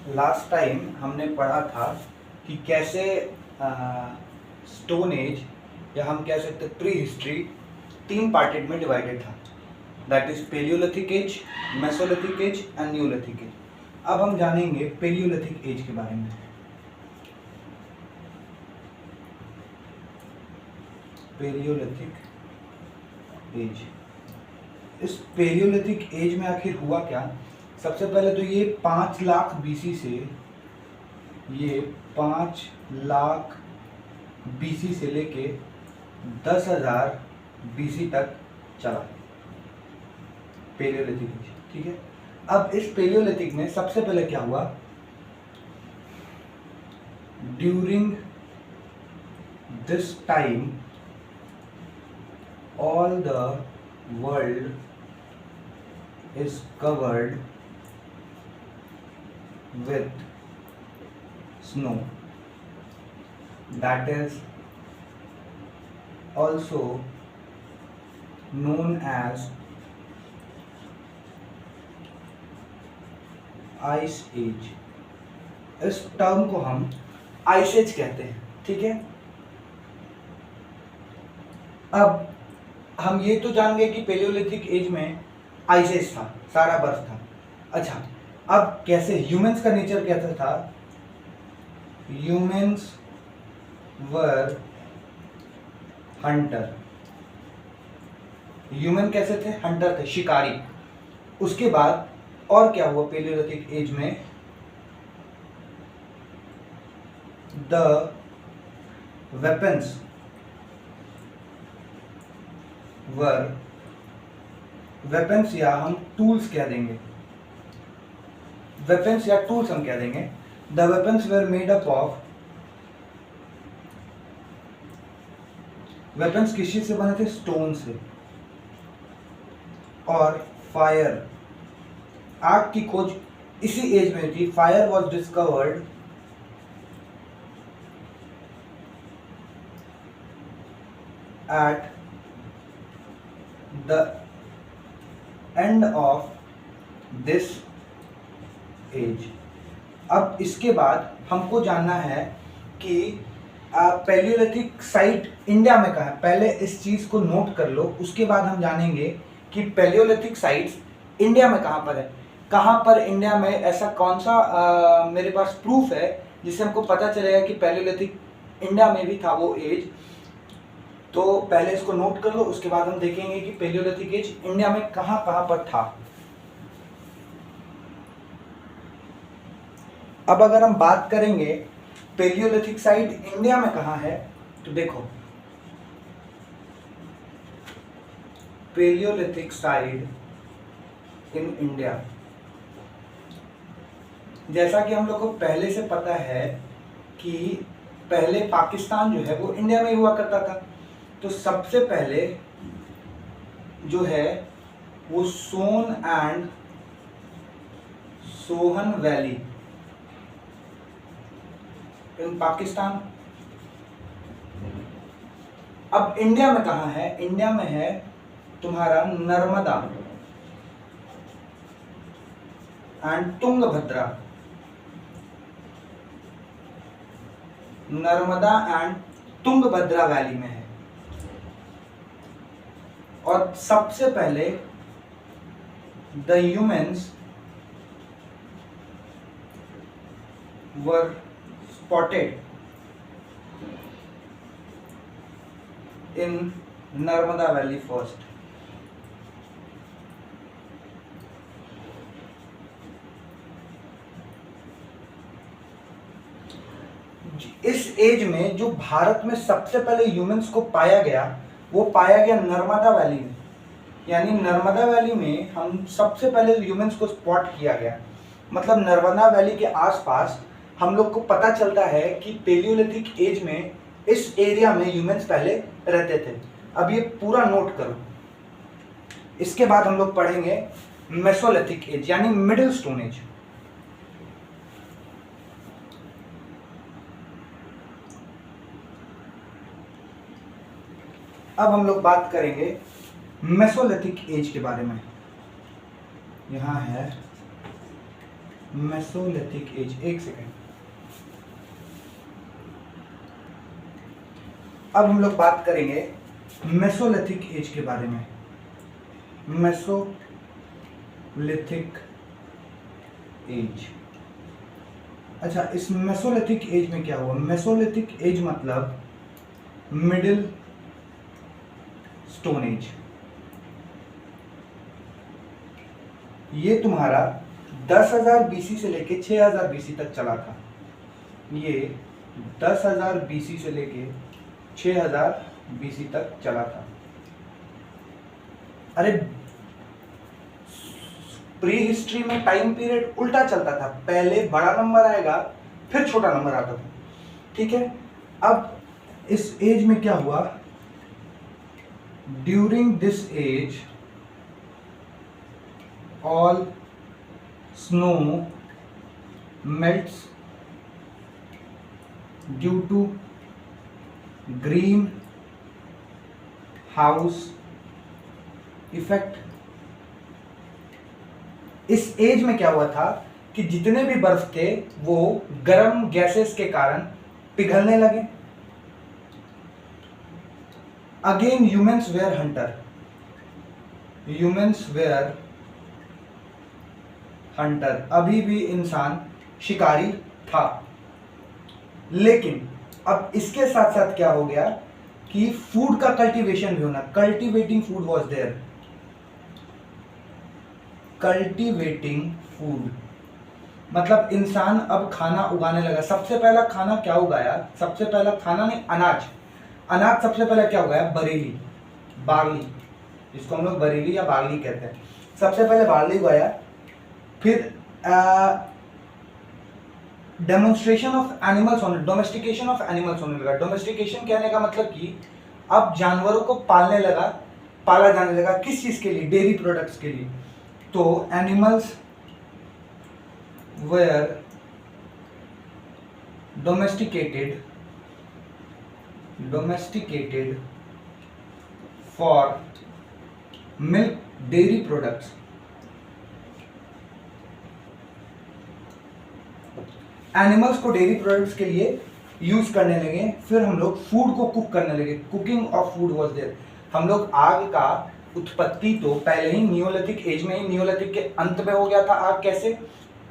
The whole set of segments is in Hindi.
लास्ट टाइम हमने पढ़ा था कि कैसे स्टोन एज या हम कह सकते प्री हिस्ट्री 3 पार्टेड में डिवाइडेड था, that is palaeolithic age, mesolithic age and neolithic age. अब हम जानेंगे पेलियोलिथिक एज के बारे में। पेलियोलिथिक एज, इस पेलियोलिथिक एज में आखिर हुआ क्या? सबसे पहले तो ये 5 लाख बीसी से, ये 5 लाख बीसी से लेके 10,000 बीसी तक चला पेलियोलिथिक एज, ठीक है। अब इस पेलियोलिथिक में सबसे पहले क्या हुआ? During this time all the world is covered with snow, that is also known as ice age। इस टर्म को हम आइस एज कहते हैं, ठीक है। अब हम ये तो जान गए कि पेलियोलिथिक एज में आइस एज था, सारा बर्फ था। अच्छा, अब कैसे ह्यूमंस का नेचर कैसा था? ह्यूमंस वर हंटर। ह्यूमन कैसे थे? हंटर थे, शिकारी। उसके बाद और क्या हुआ पेलियोलिथिक एज में? द वेपन्स वर, वेपन्स या हम टूल्स कह देंगे, वेपन्स या टूल्स हम कह देंगे। The weapons were made up of, weapons किस चीज से बने थे? स्टोन से। और फायर, आग की खोज इसी एज में थी। Fire was discovered at the end of this age. अब इसके बाद हमको जानना है कि पेलियोलिथिक साइट इंडिया में कहाँ है। पहले इस चीज को नोट कर लो, उसके बाद हम जानेंगे कि पेलियोलिथिक साइट्स इंडिया में कहाँ पर है। कहाँ पर इंडिया में ऐसा कौन सा मेरे पास प्रूफ है जिससे हमको पता चलेगा कि पेलियोलिथिक इंडिया में भी था वो एज। तो पहले इसको नोट कर लो, उसके बाद हम देखेंगे कि पेलियोलिथिक एज इंडिया में कहाँ कहाँ पर था। अब अगर हम बात करेंगे पेलियोलिथिक साइट इंडिया में कहाँ है, तो देखो पेलियोलिथिक साइट इन इंडिया, जैसा कि हम लोग को पहले से पता है कि पहले पाकिस्तान जो है वो इंडिया में ही हुआ करता था। तो सबसे पहले जो है वो Soan and Sohan valley in Pakistan. अब इंडिया में कहाँ है? इंडिया में है तुम्हारा Narmada and Tungabhadra, Narmada and Tungabhadra valley में है। और सबसे पहले the humans were spotted in Narmada valley first. इस एज में जो भारत में सबसे पहले ह्यूमंस को पाया गया वो पाया गया नर्मदा वैली में। यानी नर्मदा वैली में हम सबसे पहले ह्यूमंस को स्पॉट किया गया। मतलब नर्मदा वैली के आसपास हम लोग को पता चलता है कि पेलियोलिथिक एज में इस एरिया में ह्यूमंस पहले रहते थे। अब ये पूरा नोट करो। इसके बाद हम लोग पढ़ेंगे मेसोलिथिक एज यानी मिडिल स्टोन एज। अब हम लोग बात करेंगे मेसोलिथिक एज के बारे में। यहाँ है मेसोलिथिक एज, एक सेकेंड। अब हम लोग बात करेंगे मेसोलिथिक एज के बारे में। मेसोलिथिक एज, अच्छा, इस मेसोलिथिक एज में क्या हुआ? मेसोलिथिक एज मतलब मिडिल स्टोन एज। ये तुम्हारा 10,000 बीसी से लेके 6,000 बीसी तक चला था। ये 10,000 बीसी से लेके 6,000 बीसी तक चला था। अरे प्री हिस्ट्री में टाइम पीरियड उल्टा चलता था, पहले बड़ा नंबर आएगा फिर छोटा नंबर आता था, ठीक है। अब इस एज में क्या हुआ? During this age all snow melts due to greenhouse effect. इस एज में क्या हुआ था कि जितने भी बर्फ थे वो गर्म गैसेस के कारण पिघलने लगे। Again humans were hunter, humans were hunter, अभी भी इंसान शिकारी था। लेकिन अब इसके साथ साथ क्या हो गया कि फूड का कल्टीवेशन भी होना, cultivating food was there. Cultivating food मतलब इंसान अब खाना उगाने लगा। सबसे पहला खाना क्या उगाया? सबसे पहला खाना नहीं, अनाज। अनाज सबसे पहले क्या उगाया? बरेली, बार्ली, जिसको हम लोग बरेली या बार्ली कहते हैं। सबसे पहले बार्ली उगाया, फिर डेमोन्स्ट्रेशन ऑफ एनिमल्स होने, डोमेस्टिकेशन ऑफ एनिमल्स होने लगा। डोमेस्टिकेशन कहने का मतलब कि अब जानवरों को पालने लगा, पाला जाने लगा। किस चीज के लिए? डेयरी प्रोडक्ट्स के लिए। तो animals were domesticated for milk dairy products। Animals को डेयरी प्रोडक्ट्स के लिए यूज करने लगे। फिर हम लोग फूड को कुक करने लगे, cooking of food was there. हम लोग आग का उत्पत्ति तो पहले ही नियोलिथिक एज में ही, नियोलिथिक के अंत में हो गया था आग। कैसे?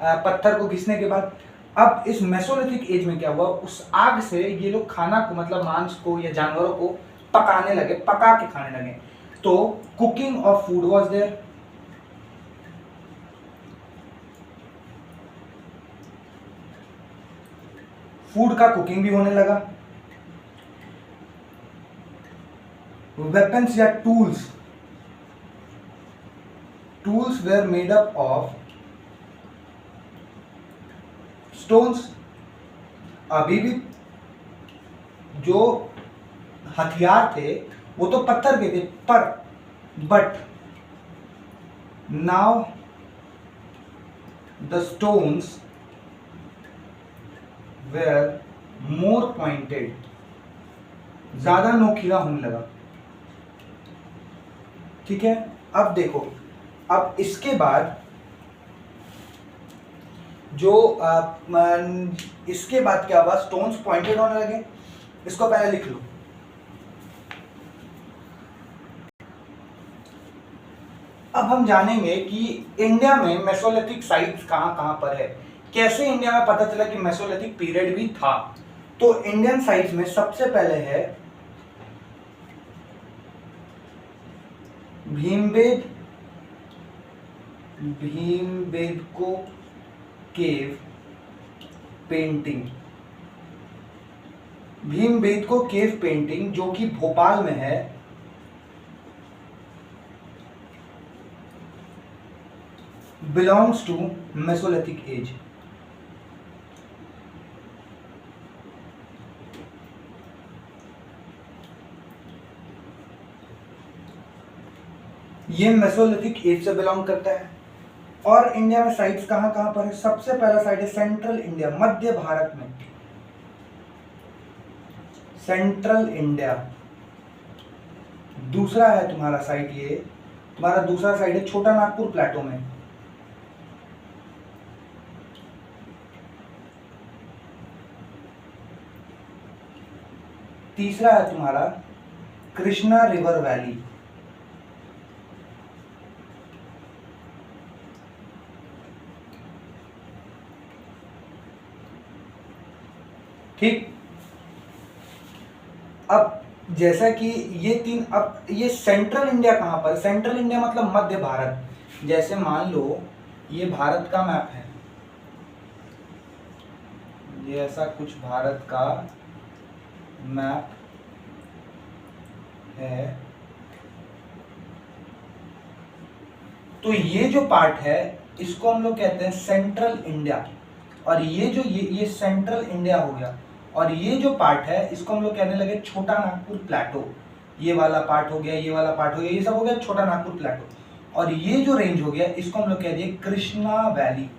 पत्थर को घिसने के बाद। अब इस मेसोलिथिक एज में क्या हुआ? उस आग से ये लोग खाना को, मतलब मांस को या जानवरों को पकाने लगे, पका के खाने लगे। तो cooking of food was there. Food का कुकिंग भी होने लगा। वेपन्स या tools were made up of stones। अभी भी जो हथियार थे वो तो पत्थर के थे, पर but now the stones were more pointed, ज्यादा नोकीला होने लगा, ठीक है। अब देखो, अब इसके बाद जो इसके बाद क्या हुआ? स्टोन्स पॉइंटेड होने लगे। इसको पहले लिख लो। अब हम जानेंगे कि इंडिया में मेसोलिथिक साइट्स कहां कहां पर है। कैसे इंडिया में पता चला कि मेसोलिथिक पीरियड भी था? तो इंडियन साइट्स में सबसे पहले है भीमबेटको केव पेंटिंग। भीमबेटको केव पेंटिंग जो कि भोपाल में है, बिलोंग्स टू मेसोलिथिक एज। ये मेसोलिथिक एज से बिलोंग करता है। और इंडिया में साइट्स कहां कहां पर है? सबसे पहला साइट है सेंट्रल इंडिया, मध्य भारत में, सेंट्रल इंडिया। दूसरा है तुम्हारा साइट, ये तुम्हारा दूसरा साइट है छोटा नागपुर प्लेटो में। तीसरा है तुम्हारा कृष्णा रिवर वैली। ठीक, अब जैसा कि ये तीन, अब ये सेंट्रल इंडिया कहाँ पर, सेंट्रल इंडिया मतलब मध्य भारत। जैसे मान लो ये भारत का मैप है, ये ऐसा कुछ भारत का मैप है, तो ये जो पार्ट है इसको हम लोग कहते हैं सेंट्रल इंडिया, और ये जो ये सेंट्रल इंडिया हो गया, और ये जो पार्ट है इसको हम लोग कहने लगे छोटा नागपुर प्लेटो। ये वाला पार्ट हो गया, ये वाला पार्ट हो गया, ये सब हो गया छोटा नागपुर प्लेटो, और ये जो रेंज हो गया इसको हम लोग कह दिए कृष्णा वैली।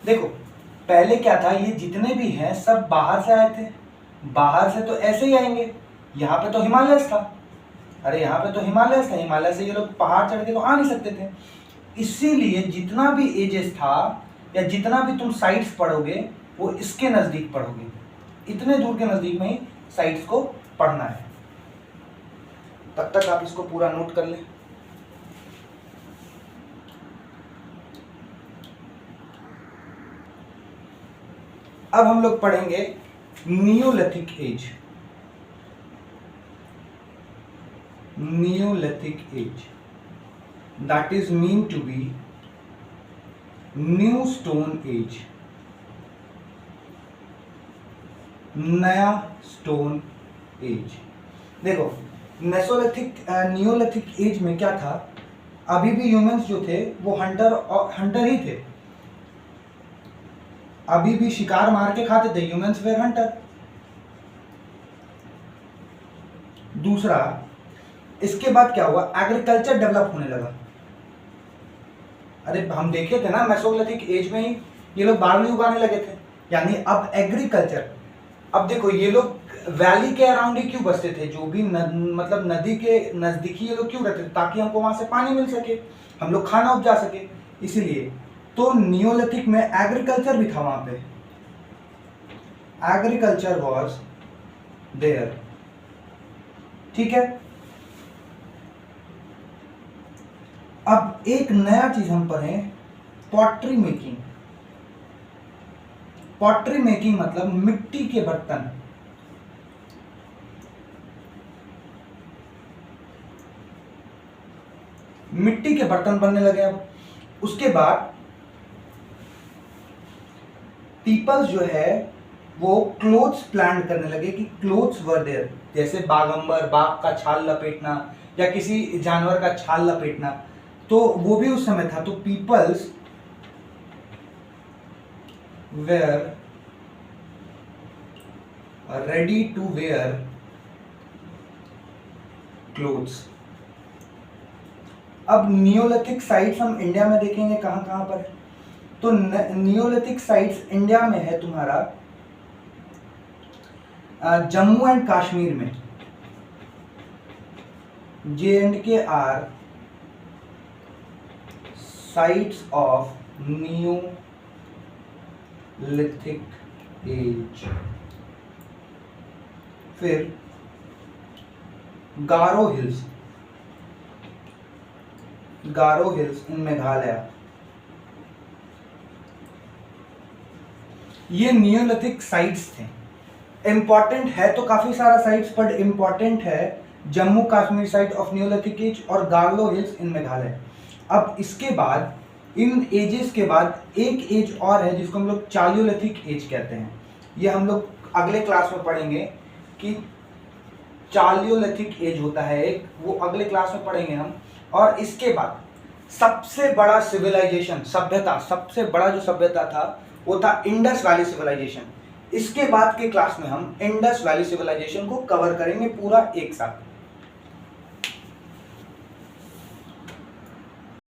देखो पहले क्या था, ये जितने भी हैं सब बाहर से आए थे, बाहर से तो ऐसे ही आएंगे, यहाँ पे तो हिमालय था, अरे यहाँ पे तो हिमालय था, हिमालय से ये लोग पहाड़ चढ़ के तो आ नहीं सकते थे, इसीलिए जितना भी एजेस था या जितना भी तुम साइट्स पढ़ोगे वो इसके नजदीक पढ़ोगे, इतने दूर के नजदीक में ही साइट्स को पढ़ना है। तब तक आप इसको पूरा नोट कर लें। अब हम लोग पढ़ेंगे neolithic age. Neolithic age that is mean to be new stone age, नया स्टोन एज। देखो नियोलिथिक एज में क्या था, अभी भी ह्यूमंस जो थे वो हंटर ही थे, अभी भी शिकार मार के खाते थे, ह्यूमंस वेर हंटर। दूसरा, इसके बाद क्या हुआ, एग्रीकल्चर डेवलप होने लगा। अरे हम देखे थे ना मेसोलिथिक एज में ही ये लोग बार्ली उगाने लगे थे, यानी अब एग्रीकल्चर। अब देखो ये लोग वैली के अराउंड ही क्यों बसते थे, जो भी मतलब नदी के नजदीकी ये लोग क्यों रहते थे, ताकि हमको वहां से पानी मिल सके, हम लोग खाना उपजा सके, इसीलिए। तो नियोलिथिक में एग्रीकल्चर भी था, वहां पे एग्रीकल्चर वॉज देयर। ठीक है, अब एक नया चीज हम पढ़ें, पॉटरी मेकिंग। पॉटरी मेकिंग मतलब मिट्टी के बर्तन। मिट्टी के बर्तन बनने लगे। अब उसके बाद पीपल्स जो है वो क्लोथ्स प्लान करने लगे कि क्लोथ्स वर देयर, जैसे बागंबर, बाघ का छाल लपेटना या किसी जानवर का छाल लपेटना, तो वो भी उस समय था। तो peoples were ready to wear clothes. अब नियोलिथिक साइट्स हम इंडिया में देखेंगे कहां कहां पर है। तो नियोलिथिक साइट्स इंडिया में है तुम्हारा जम्मू एंड कश्मीर में, J&K are sites of neolithic age. फिर Garo hills, Garo hills in Meghalaya, ये नियोलिथिक साइट्स थे। इंपॉर्टेंट है तो काफी सारा साइट्स, पर इंपॉर्टेंट है Jammu Kashmir site of neolithic age और गारो हिल्स इन मेघालय। अब इसके बाद, इन एजेस के बाद एक एज और है जिसको हम लोग चालियोलिथिक एज कहते हैं। ये हम लोग अगले क्लास में पढ़ेंगे कि चालियोलिथिक एज होता है एक, वो अगले क्लास में पढ़ेंगे हम। और इसके बाद सबसे बड़ा सिविलाइजेशन, सभ्यता, सबसे बड़ा जो सभ्यता था वो था इंडस वैली सिविलाइजेशन। इसके बाद के क्लास में हम इंडस वैली सिविलाइजेशन को कवर करेंगे पूरा एक साथ।